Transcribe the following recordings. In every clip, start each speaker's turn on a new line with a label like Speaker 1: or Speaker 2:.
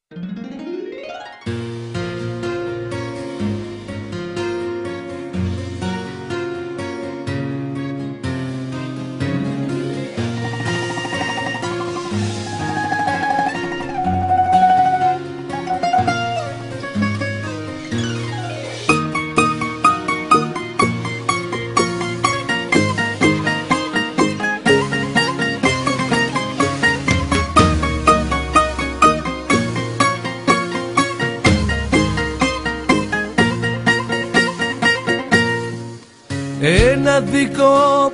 Speaker 1: Ένα δικό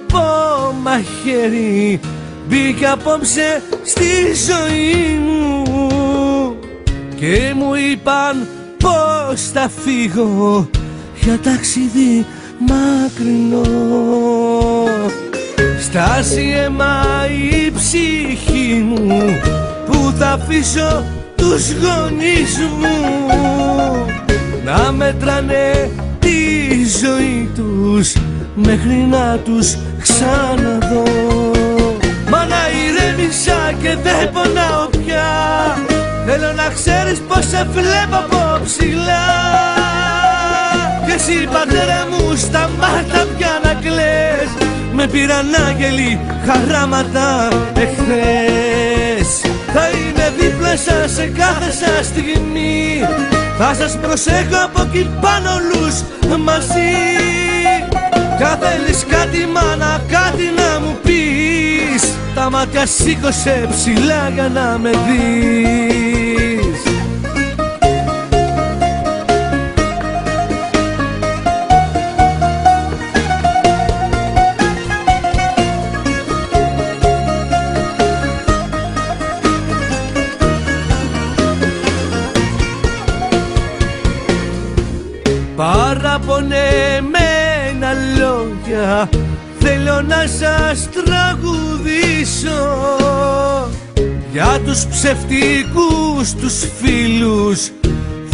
Speaker 1: μαχαίρι μπήκε απόψε στη ζωή μου και μου είπαν πως θα φύγω για ταξίδι μακρινό. Στάσει αίμα η ψυχή μου που θα αφήσω τους γονείς μου να μετράνε τη ζωή τους μέχρι να τους ξαναδώ. Μα να ηρέμησα και δεν πονάω πια, θέλω να ξέρεις πως σε βλέπω από ψηλά. Και εσύ πατέρα μου σταμάτα πια να κλαις, με πήραν άγγελοι χαράματα εχθές. Θα είμαι δίπλα σας σε κάθε σας στιγμή, θα σας προσέχω από εκεί πάνω όλους μαζί. Κι αν θέλεις κάτι μάνα, κάτι να μου πεις, τα μάτια σήκωσε ψηλά για να με δεις. Παραπονεμένα λόγια θέλω να σας τραγουδήσω, για τους ψευτικούς τους φίλους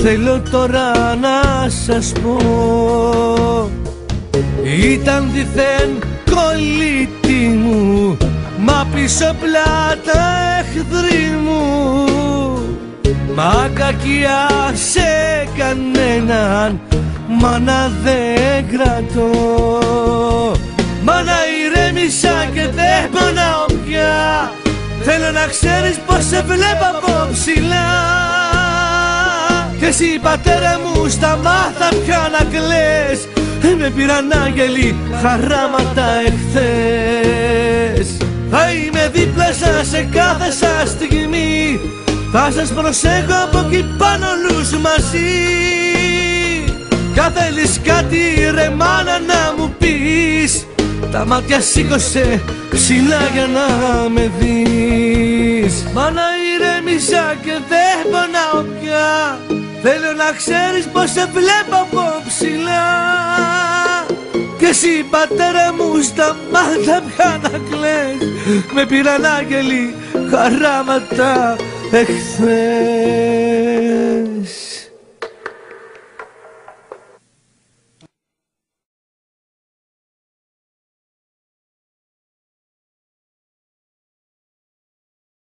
Speaker 1: θέλω τώρα να σας πω. Ήταν δίθεν κολλητή μου, μα πίσω πλάτα εχθροί μου. Μα κακιά σε κανέναν, μάνα δεν κρατώ. Μάνα ηρέμησα και δεν πονάω πια, θέλω να ξέρεις πως σε βλέπω από ψηλά. Και εσύ πατέρα μου σταμάτα πια να κλαις, με πήραν άγγελοι χαράματα εχθές. Θα είμαι δίπλα σας σε κάθε σας στιγμή, θα σας προσέχω από εκεί πάνω όλους μαζί. Κι αν θέλεις κάτι ρε μάνα να μου πεις, τα μάτια σήκωσε ψηλά για να με δεις. Μάνα ηρέμησα και δεν πονάω πια, θέλω να ξέρεις πως σε βλέπω από ψηλά. Κι εσύ πατέρα μου σταμάτα πια να κλαις, με πήραν άγγελοι χαράματα εχθές.